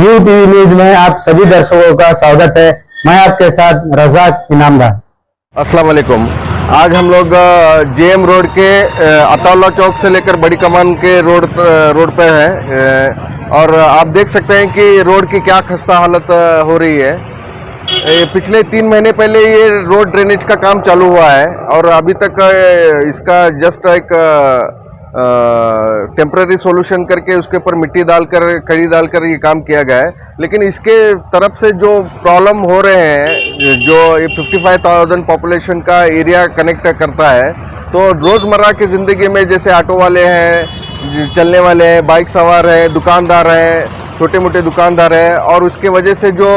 UTV news में आप सभी दर्शकों का स्वागत है। मैं आपके साथ रज़ाक इनामदार। अस्सलाम वालेकुम। आज हम लोग जेएम रोड के अताउल्ला चौक से लेकर बड़ी कमान के रोड पे हैं और आप देख सकते हैं कि रोड की क्या खस्ता हालत हो रही है। पिछले 3 महीने पहले ये रोड ड्रेनेज का काम चालू हुआ है और अभी तक इसका जस्ट एक टेम्पररी सॉल्यूशन करके उसके ऊपर मिट्टी डालकर कड़ी डालकर ये काम किया गया है। लेकिन इसके तरफ से जो प्रॉब्लम हो रहे हैं, जो ये 55,000 पॉपुलेशन का एरिया कनेक्ट करता है, तो रोज़मर्रा की ज़िंदगी में जैसे ऑटो वाले हैं, चलने वाले हैं, बाइक सवार हैं, दुकानदार हैं, छोटे मोटे दुकानदार हैं, और उसके वजह से जो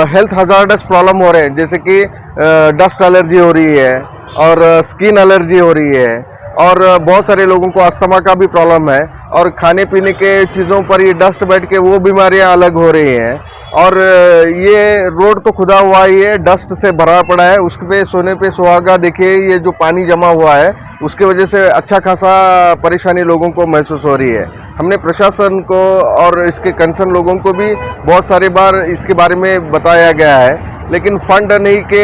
हेल्थ हजार्डस प्रॉब्लम हो रहे हैं, जैसे कि डस्ट एलर्जी हो रही है और स्किन एलर्जी हो रही है और बहुत सारे लोगों को अस्थमा का भी प्रॉब्लम है और खाने पीने के चीज़ों पर ये डस्ट बैठ के वो बीमारियां अलग हो रही हैं। और ये रोड तो खुदा हुआ ही है, डस्ट से भरा पड़ा है, उस पे सोने पे सुहागा। देखिए ये जो पानी जमा हुआ है उसके वजह से अच्छा खासा परेशानी लोगों को महसूस हो रही है। हमने प्रशासन को और इसके कंसर्न लोगों को भी बहुत सारे बार इसके बारे में बताया गया है, लेकिन फंड नहीं के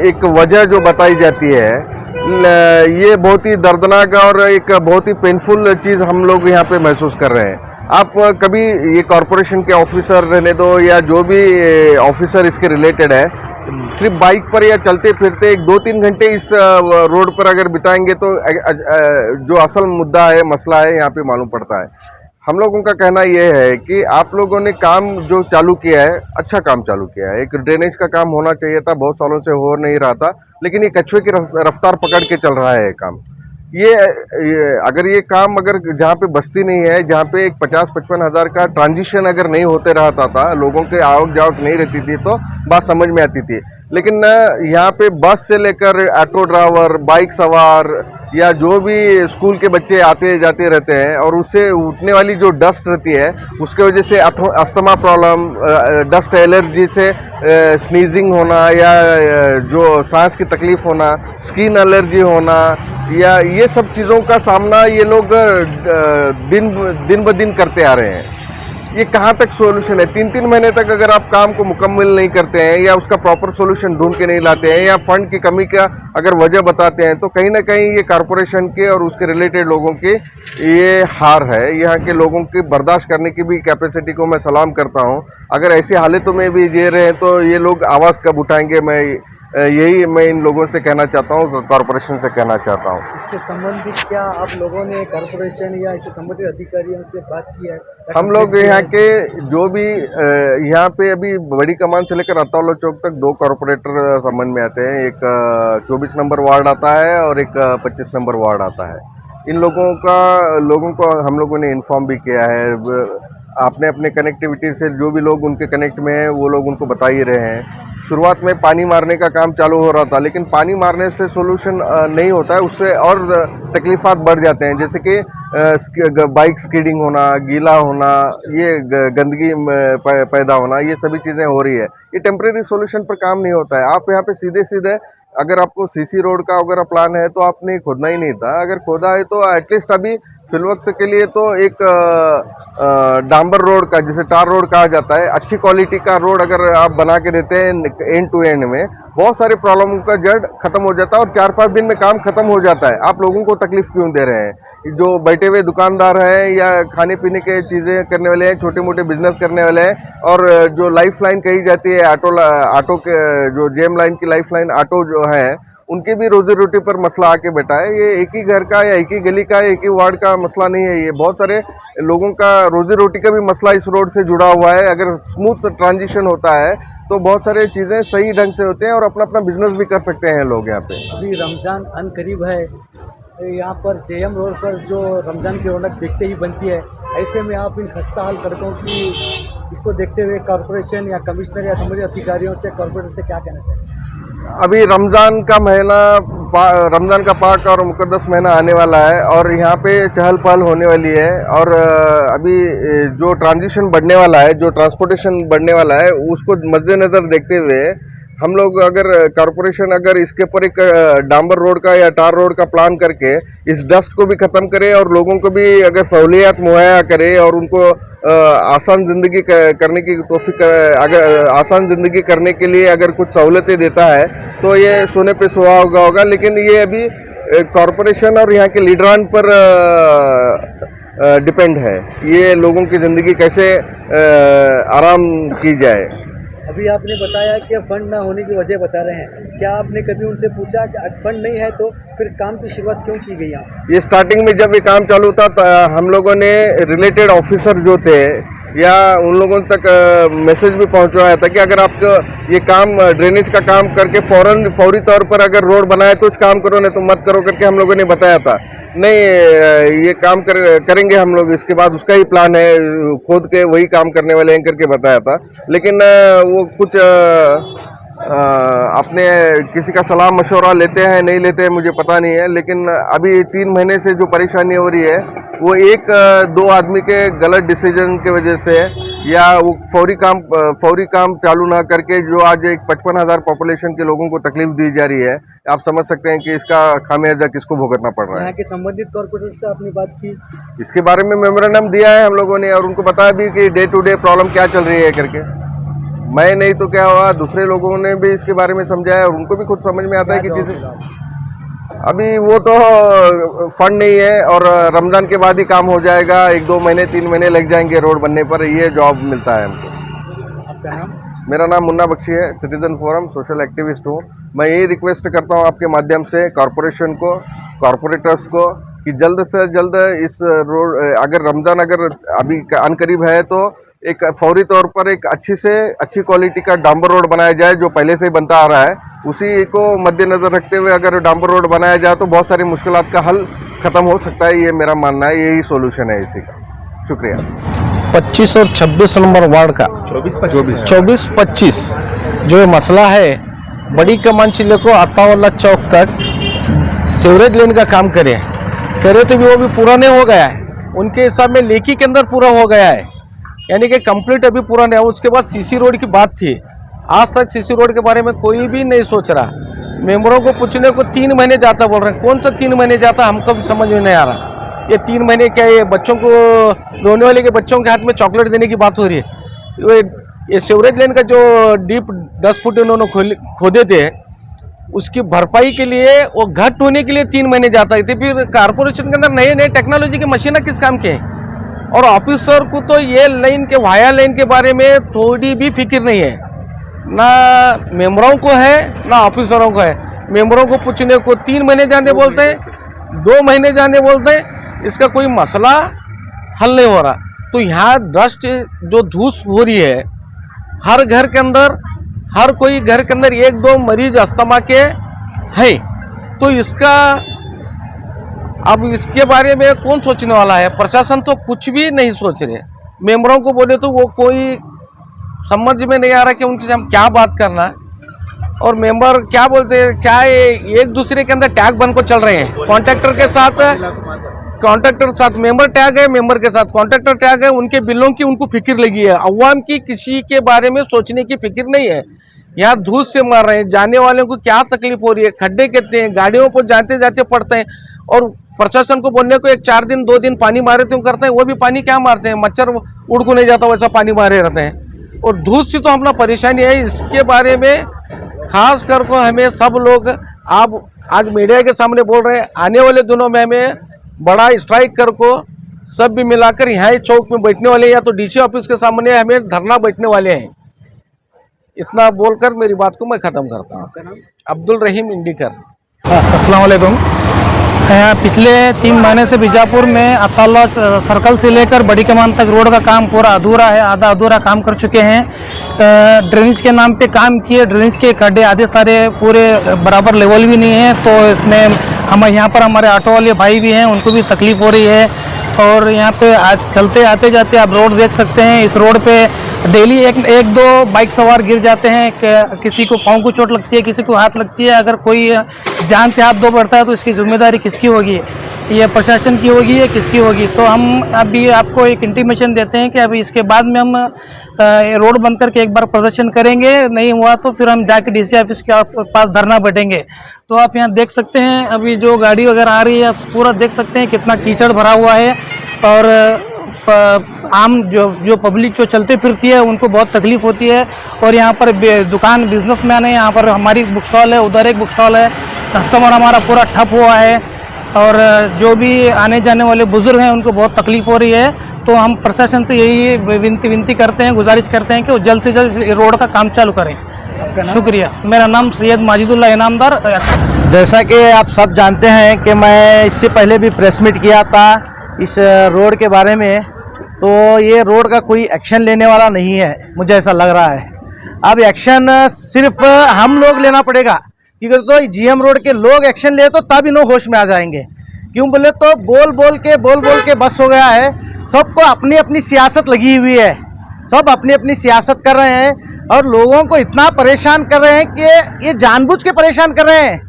एक वजह जो बताई जाती है, ये बहुत ही दर्दनाक और एक बहुत ही पेनफुल चीज़ हम लोग यहाँ पे महसूस कर रहे हैं। आप कभी ये कॉरपोरेशन के ऑफिसर रहने दो या जो भी ऑफिसर इसके रिलेटेड है, सिर्फ बाइक पर या चलते फिरते 2-3 घंटे इस रोड पर अगर बिताएंगे तो जो असल मुद्दा है, मसला है, यहाँ पे मालूम पड़ता है। हम लोगों का कहना यह है कि आप लोगों ने काम जो चालू किया है, अच्छा काम चालू किया है। एक ड्रेनेज का काम होना चाहिए था, बहुत सालों से हो नहीं रहा था, लेकिन ये कछुए की रफ्तार पकड़ के चल रहा है काम। ये अगर ये काम अगर जहाँ पे बस्ती नहीं है, जहाँ पे एक 50-55 हज़ार का ट्रांजिशन अगर नहीं होते रहता था, लोगों के आवक जावक नहीं रहती थी, तो बात समझ में आती थी। लेकिन यहाँ पे बस से लेकर ऑटो ड्राइवर, बाइक सवार या जो भी स्कूल के बच्चे आते जाते रहते हैं, और उससे उठने वाली जो डस्ट रहती है उसके वजह से अस्थमा प्रॉब्लम, डस्ट एलर्जी से स्नीजिंग होना या जो सांस की तकलीफ होना, स्किन एलर्जी होना, या ये सब चीज़ों का सामना ये लोग दिन ब दिन करते आ रहे हैं। ये कहाँ तक सॉल्यूशन है? 3-3 महीने तक अगर आप काम को मुकम्मल नहीं करते हैं या उसका प्रॉपर सॉल्यूशन ढूंढ के नहीं लाते हैं या फंड की कमी का अगर वजह बताते हैं, तो कहीं ना कहीं ये कॉरपोरेशन के और उसके रिलेटेड लोगों की ये हार है। यहाँ के लोगों की बर्दाश्त करने की भी कैपेसिटी को मैं सलाम करता हूँ। अगर ऐसी हालतों में भी जी रहे हैं तो ये लोग आवाज़ कब उठाएंगे? यही मैं इन लोगों से कहना चाहता हूँ, कॉरपोरेशन से कहना चाहता हूँ। इससे संबंधित क्या आप लोगों ने कॉरपोरेशन या इससे संबंधित अधिकारियों से बात की है? हम लोग यहाँ के जो भी यहाँ पे अभी बड़ी कमान से लेकर अताउल्ला चौक तक 2 कॉरपोरेटर संबंध में आते हैं। एक 24 नंबर वार्ड आता है और एक 25 नंबर वार्ड आता है। इन लोगों को हम लोगों ने इन्फॉर्म भी किया है। अपने अपने कनेक्टिविटी से जो भी लोग उनके कनेक्ट में हैं वो लोग उनको बता ही रहे हैं। शुरुआत में पानी मारने का काम चालू हो रहा था, लेकिन पानी मारने से सोल्यूशन नहीं होता है, उससे और तकलीफ़ात बढ़ जाते हैं, जैसे कि बाइक स्कीडिंग होना, गीला होना, ये गंदगी पैदा होना, ये सभी चीज़ें हो रही है। ये टेम्परेरी सोल्यूशन पर काम नहीं होता है। आप यहाँ पे सीधे सीधे अगर आपको सीसी रोड का अगर प्लान है तो आपने खोदना ही नहीं था। अगर खोदा है तो एटलीस्ट अभी फिलवक्त के लिए तो एक डांबर रोड का, जिसे टार रोड कहा जाता है, अच्छी क्वालिटी का रोड अगर आप बना के देते हैं एंड टू एंड में, बहुत सारे प्रॉब्लम का जड़ खत्म हो जाता है और 4-5 दिन में काम खत्म हो जाता है। आप लोगों को तकलीफ क्यों दे रहे हैं? जो बैठे हुए दुकानदार हैं या खाने पीने के चीज़ें करने वाले हैं, छोटे मोटे बिजनेस करने वाले हैं, और जो लाइफ लाइन कही जाती है ऑटो के, जो जेएम लाइन की लाइफ लाइन ऑटो जो है, उनके भी रोजी रोटी पर मसला आके बैठा है। ये एक ही घर का या एक ही गली का, एक ही वार्ड का मसला नहीं है, ये बहुत सारे लोगों का रोजी रोटी का भी मसला इस रोड से जुड़ा हुआ है। अगर स्मूथ ट्रांजिशन होता है तो बहुत सारे चीज़ें सही ढंग से होते हैं और अपना अपना बिजनेस भी कर सकते हैं लोग यहाँ पे। अभी रमज़ान अन करीब है, यहाँ पर जेएम रोड पर जो रमज़ान की रौनक देखते ही बनती है, ऐसे में आप इन खस्ता हाल सड़कों की इसको देखते हुए कॉरपोरेशन या कमिश्नर या संबंधित अधिकारियों से, कॉरपोरेटर से क्या कहना चाहिए? अभी रमज़ान का महीना, रमज़ान का पाक और मुक़द्दस महीना आने वाला है और यहाँ पे चहल पहल होने वाली है। और अभी जो ट्रांजिशन बढ़ने वाला है, जो ट्रांसपोर्टेशन बढ़ने वाला है, उसको मद्देनज़र देखते हुए हम लोग अगर कॉरपोरेशन अगर इसके ऊपर एक डांबर रोड का या टार रोड का प्लान करके इस डस्ट को भी ख़त्म करे और लोगों को भी अगर सहूलियत मुहैया करे और उनको आसान ज़िंदगी करने की तौफीक, अगर आसान ज़िंदगी करने के लिए अगर कुछ सहूलतें देता है तो ये सोने पे सुहागा होगा। लेकिन ये अभी कॉरपोरेशन और यहाँ के लीडरान पर डिपेंड है, ये लोगों की ज़िंदगी कैसे आराम की जाए। अभी आपने बताया कि फंड ना होने की वजह बता रहे हैं, क्या आपने कभी उनसे पूछा कि फंड नहीं है तो फिर काम की शुरुआत क्यों की गई यहाँ? ये स्टार्टिंग में जब ये काम चालू था हम लोगों ने रिलेटेड ऑफिसर जो थे या उन लोगों तक मैसेज भी पहुंचवाया था कि अगर आपको ये काम ड्रेनेज का काम करके फौरी तौर पर अगर रोड बनाए तो काम करो, नहीं तो मत करो करके हम लोगों ने बताया था। नहीं, ये काम करेंगे हम लोग, इसके बाद उसका ही प्लान है, खुद के वही काम करने वाले हैं करके बताया था। लेकिन वो कुछ अपने किसी का सलाह मशवरा लेते हैं नहीं लेते हैं मुझे पता नहीं है। लेकिन अभी 3 महीने से जो परेशानी हो रही है वो एक दो आदमी के गलत डिसीजन के वजह से या वो फौरी काम चालू ना करके जो आज एक 55,000 पॉपुलेशन के लोगों को तकलीफ दी जा रही है, आप समझ सकते हैं कि इसका खामियाजा किसको भुगतना पड़ रहा है। यहाँ के संबंधित कॉर्पोरेटर से आपने बात की? इसके बारे में मेमोरेंडम दिया है हम लोगों ने और उनको बताया भी कि डे टू डे प्रॉब्लम क्या चल रही है करके। मैं नहीं तो क्या हुआ, दूसरे लोगों ने भी इसके बारे में समझाया और उनको भी खुद समझ में आता है कि चीज़ें अभी वो तो फंड नहीं है और रमज़ान के बाद ही काम हो जाएगा, 1-2 महीने 3 महीने लग जाएंगे रोड बनने पर, ये जॉब मिलता है हमको। आपका नाम? मेरा नाम मुन्ना बख्शी है, सिटीजन फोरम सोशल एक्टिविस्ट हूँ। मैं यही रिक्वेस्ट करता हूँ आपके माध्यम से कॉरपोरेशन को, कॉरपोरेटर्स को कि जल्द से जल्द इस रोड अगर रमज़ान अगर अभी अनकरीब है तो एक फौरी तौर पर एक अच्छी से अच्छी क्वालिटी का डांबर रोड बनाया जाए जो पहले से ही बनता आ रहा है। उसी को मद्देनज़र रखते हुए अगर डांबर रोड बनाया जाए तो बहुत सारी मुश्किलात का हल ख़त्म हो सकता है, ये मेरा मानना है, यही सोल्यूशन है इसी का। शुक्रिया। 25 और 26 नंबर वार्ड का 24-25 जो मसला है, बड़ी कमान से लेकर अत्तावल्ला चौक तक सीवरेज लेन का काम करे तो भी वो भी पूरा नहीं हो गया है। उनके हिसाब में लेकी के अंदर पूरा हो गया है, यानी कि कंप्लीट अभी पूरा नहीं हुआ। उसके बाद सीसी रोड की बात थी, आज तक सीसी रोड के बारे में कोई भी नहीं सोच रहा। मेंबरों को पूछने को 3 महीने जाता बोल रहे हैं, कौन सा 3 महीने जाता हमको भी समझ में नहीं आ रहा। ये 3 महीने क्या, ये बच्चों को रोने वाले के बच्चों के हाथ में चॉकलेट देने की बात हो रही है। ये सीवरेज लाइन का जो डीप 10 फुट उन्होंने खोदे थे उसकी भरपाई के लिए वो घट होने के लिए 3 महीने जाता है। फिर कारपोरेशन के अंदर नए नए टेक्नोलॉजी की मशीनें किस काम के हैं, और ऑफिसर को तो ये लाइन के वाया लाइन के बारे में थोड़ी भी फिक्र नहीं है, ना मेंबरों को है ना ऑफिसरों को है। मेंबरों को पूछने को 3 महीने जाने बोलते हैं, 2 महीने जाने बोलते हैं, इसका कोई मसला हल नहीं हो रहा। तो यहाँ डस्ट जो धूस हो रही है हर घर के अंदर, हर कोई घर के अंदर 1-2 मरीज अस्थमा के है, तो इसका अब इसके बारे में कौन सोचने वाला है? प्रशासन तो कुछ भी नहीं सोच रहे। मेंबरों को बोले तो वो कोई समझ में नहीं आ रहा कि उनके हम क्या बात करना है, और मेंबर क्या बोलते हैं, क्या एक दूसरे के अंदर टैग बन को चल रहे हैं। कॉन्ट्रैक्टर के साथ मेंबर टैग है, मेंबर के साथ कॉन्ट्रैक्टर टैग है, उनके बिलों की उनको फिक्र लगी है। अवाम की किसी के बारे में सोचने की फिक्र नहीं है। यहाँ धूस से मर रहे हैं, जाने वालों को क्या तकलीफ हो रही है, खड्डे कितने हैं, गाड़ियों पर जाते जाते पड़ते हैं, और प्रशासन को बोलने को 4 दिन 2 दिन पानी मारे तो करते हैं, वो भी पानी क्या मारते हैं, मच्छर उड़ को नहीं जाता वैसा पानी मारे रहते हैं। और धूस से तो अपना परेशानी है, इसके बारे में खास कर को हमें सब लोग आप आज मीडिया के सामने बोल रहे हैं, आने वाले दिनों में हमें बड़ा स्ट्राइक कर को सब भी मिलाकर यहाँ ही चौक में बैठने वाले हैं, या तो डीसी ऑफिस के सामने हमें धरना बैठने वाले हैं। इतना बोलकर मेरी बात को मैं ख़त्म करता हूँ। अब्दुल रहीम इंडिकर। अस्सलाम वालेकुम। यहाँ पिछले 3 महीने से बीजापुर में अताला सर्कल से लेकर बड़ी कमान तक रोड का काम पूरा अधूरा है, आधा अधूरा काम कर चुके हैं। ड्रेनेज के नाम पे काम किए, ड्रेनेज के खड्डे आधे सारे पूरे बराबर लेवल भी नहीं है, तो इसमें हम यहाँ पर हमारे ऑटो वाले भाई भी हैं, उनको भी तकलीफ़ हो रही है। और यहाँ पे आज चलते आते जाते आप रोड देख सकते हैं, इस रोड पे डेली एक दो बाइक सवार गिर जाते हैं, किसी को पाँव को चोट लगती है, किसी को हाथ लगती है। अगर कोई जान से हाथ धो पड़ता है तो इसकी जिम्मेदारी किसकी होगी? ये प्रशासन की होगी या किसकी होगी? तो हम अभी आपको एक इंटीमेशन देते हैं कि अभी इसके बाद में हम रोड बंद करके एक बार प्रदर्शन करेंगे, नहीं हुआ तो फिर हम जाके डीसी ऑफिस के पास धरना बैठेंगे। तो आप यहाँ देख सकते हैं अभी जो गाड़ी वगैरह आ रही है पूरा देख सकते हैं कितना कीचड़ भरा हुआ है, और आम जो पब्लिक जो चलते फिरती है उनको बहुत तकलीफ होती है। और यहाँ पर दुकान बिजनेसमैन है, यहाँ पर हमारी बुक स्टॉल है, उधर एक बुक स्टॉल है, कस्टमर हमारा पूरा ठप हुआ है, और जो भी आने जाने वाले बुजुर्ग हैं उनको बहुत तकलीफ हो रही है। तो हम प्रशासन से यही विनती करते हैं, गुजारिश करते हैं कि वो जल्द से जल्द रोड का काम चालू करें। शुक्रिया। मेरा नाम सैयद माजिदुल्लाह इनामदार। जैसा कि आप सब जानते हैं कि मैं इससे पहले भी प्रेस मीट किया था इस रोड के बारे में, तो ये रोड का कोई एक्शन लेने वाला नहीं है, मुझे ऐसा लग रहा है। अब एक्शन सिर्फ हम लोग लेना पड़ेगा, क्योंकि तो जीएम रोड के लोग एक्शन ले तो तब इन्हों होश में आ जाएंगे। क्यों बोले तो बोल बोल के बस हो गया है, सबको अपनी अपनी सियासत लगी हुई है, सब अपनी अपनी सियासत कर रहे हैं और लोगों को इतना परेशान कर रहे हैं कि ये जानबूझ के परेशान कर रहे हैं।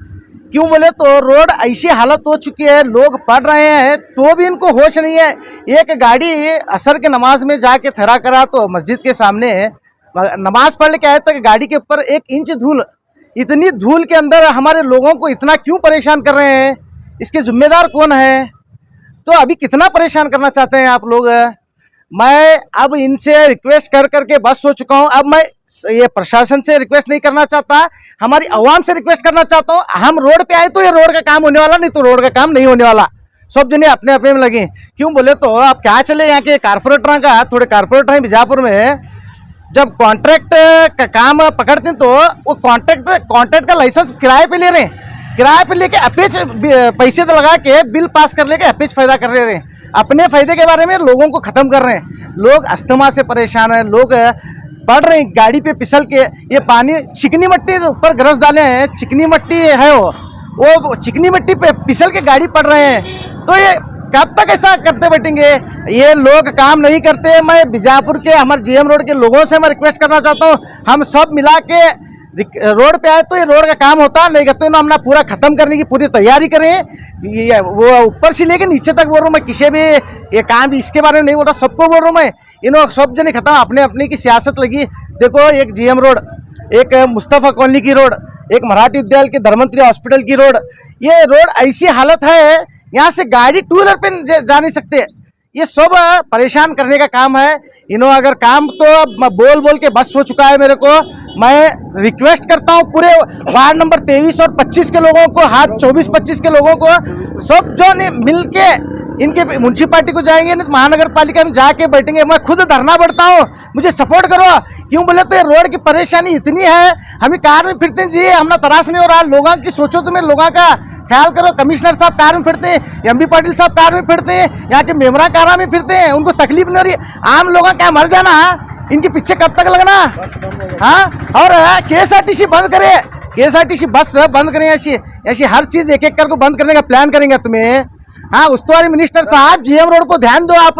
क्यों बोले तो रोड ऐसी हालत हो चुकी है, लोग पढ़ रहे हैं तो भी इनको होश नहीं है। एक गाड़ी असर के नमाज में जाके ठहरा करा तो मस्जिद के सामने नमाज पढ़ के आए तो गाड़ी के ऊपर 1 इंच धूल, इतनी धूल के अंदर हमारे लोगों को इतना क्यों परेशान कर रहे हैं, इसके जिम्मेदार कौन है? तो अभी कितना परेशान करना चाहते हैं आप लोग? मैं अब इनसे रिक्वेस्ट कर करके बस हो चुका हूं। अब मैं ये प्रशासन से रिक्वेस्ट नहीं करना चाहता, हमारी आवाम से रिक्वेस्ट करना चाहता हूं। हम रोड पे आए तो ये रोड का काम होने वाला, नहीं तो रोड का काम नहीं होने वाला। सब जने अपने अपने में लगे। क्यों बोले तो आप क्या चले यहाँ के कारपोरेटर का, थोड़े कारपोरेटर हैं बीजापुर में, जब कॉन्ट्रैक्ट का काम पकड़ते हैं तो वो कॉन्ट्रैक्ट का लाइसेंस किराए पे ले रहे हैं, किराए पे लेके अपेच पैसे तो लगा के बिल पास कर लेके अपेच फायदा कर रहे हैं, अपने फायदे के बारे में लोगों को खत्म कर रहे हैं। लोग अस्थमा से परेशान हैं, लोग पड़ रहे हैं गाड़ी पे फिसल के। ये पानी चिकनी मिट्टी ऊपर गरज डाले हैं, चिकनी मिट्टी है वो चिकनी मिट्टी पे फिसल के गाड़ी पड़ रहे हैं। तो ये कब तक ऐसा करते बैठेंगे? ये लोग काम नहीं करते। मैं बीजापुर के हमारे जीएम रोड के लोगों से मैं रिक्वेस्ट करना चाहता हूँ, हम सब मिला के रोड पे आए तो ये रोड का काम होता नहीं करते ना, हमने पूरा खत्म करने की पूरी तैयारी करें। ये वो ऊपर से लेके नीचे तक बोल रहा हूँ मैं, किसी भी ये काम इसके बारे में नहीं बोल रहा, सबको बोल रहा हूँ मैं। इन्होंने सब जने खत्म, अपने अपने की सियासत लगी। देखो एक जीएम रोड, एक मुस्तफ़ा कॉलोनी की रोड, एक मराठी विद्यालय के धर्मंत्री हॉस्पिटल की रोड, ये रोड ऐसी हालत है यहाँ से गाड़ी 2 व्हीलर पे जा नहीं सकते। ये सब परेशान करने का काम है। इन्हों अगर काम तो बोल बोल के बस हो चुका है मेरे को। मैं रिक्वेस्ट करता हूँ पूरे वार्ड नंबर 23 और 25 के लोगों को, हाथ 24-25 के लोगों को, सब जो मिल के इनके म्यूनसिपालिटी को जाएंगे, नहीं तो महानगर पालिका में जाके बैठेंगे। मैं खुद धरना बढ़ता हूँ, मुझे सपोर्ट करो। क्यों बोले तो ये रोड की परेशानी इतनी है, हम कार में फिरते हैं जी, हमने तराश नहीं हो रहा। लोगों की सोचो, तुम्हें लोगों का ख्याल करो। कमिश्नर साहब कार में फिरते हैं, एमबी पाटिल साहब कार में फिरते हैं, यहाँ के मेमरा कारा में फिरते हैं, उनको तकलीफ नहीं हो रही। आम लोगों क्या मर जाना, इनके पीछे कब तक लगना? हाँ, और KSRTC बंद करे, KSRTC बस बंद करें, ऐसी हर चीज एक एक करके बंद करने का प्लान करेंगे तुम्हें। हाँ, उस्तुवारी मिनिस्टर साहब, जीएम रोड को ध्यान दो आप।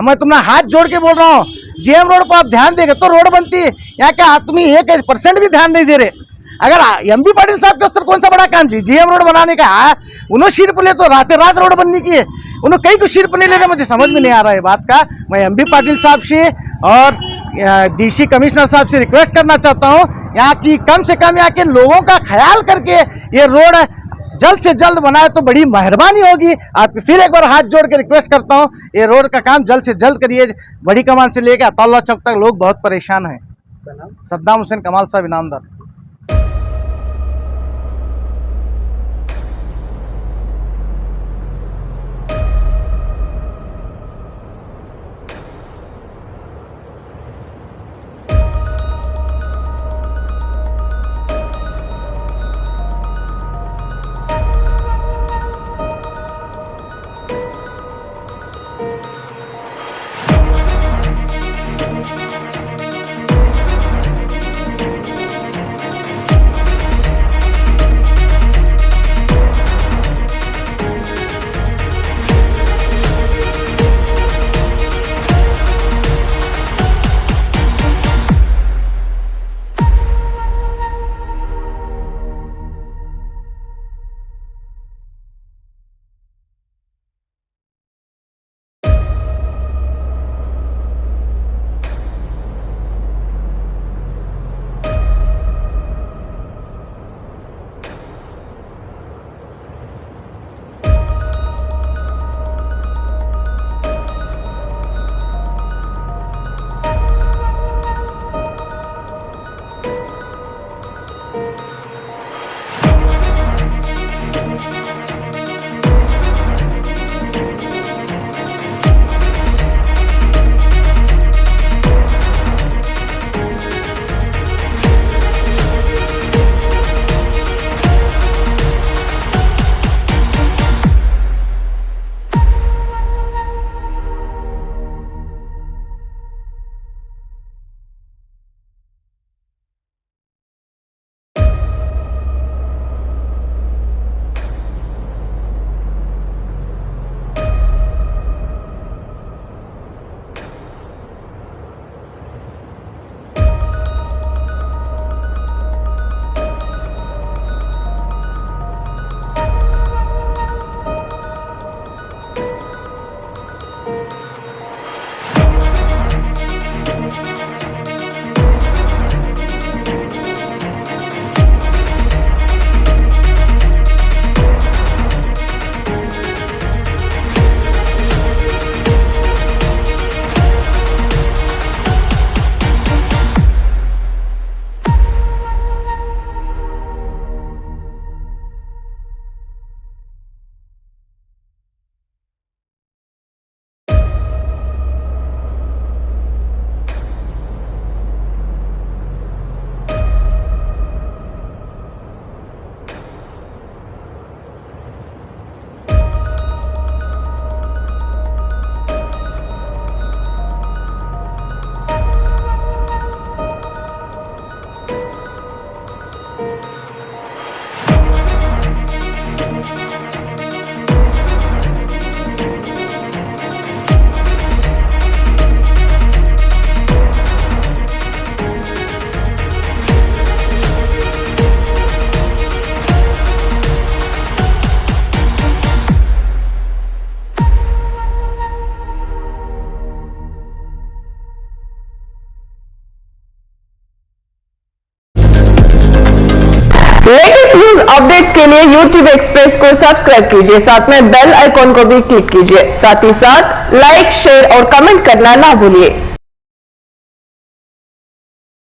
मैं तुम्हें हाथ जोड़ के बोल रहा हूँ, जीएम रोड को आप ध्यान देंगे तो रोड बनती है। यहाँ क्या तुम 1% भी ध्यान नहीं दे रहे? अगर एमबी पाटिल साहब के स्तर कौन सा बड़ा काम जी जीएम रोड बनाने का? उन्होंने शीर्प ले तो रात रोड बनने की है, उन्होंने कहीं को शीर्प नहीं ले रहे। मुझे समझ में नहीं आ रहा है बात का। मैं एमबी पाटिल साहब से और डीसी कमिश्नर साहब से रिक्वेस्ट करना चाहता हूँ, यहाँ की कम से कम यहाँ के लोगों का ख्याल करके ये रोड जल्द से जल्द बनाए तो बड़ी मेहरबानी होगी। आपकी फिर एक बार हाथ जोड़ के रिक्वेस्ट करता हूँ, ये रोड का काम जल्द से जल्द करिए। बड़ी कमान से लेकर अताउल्लाह चौक तक लोग बहुत परेशान हैं। सद्दाम हुसैन कमाल साहब इनामदार। लेटेस्ट न्यूज अपडेट्स के लिए YouTube एक्सप्रेस को सब्सक्राइब कीजिए, साथ में बेल आइकॉन को भी क्लिक कीजिए। साथ ही साथ लाइक, शेयर और कमेंट करना ना भूलिए।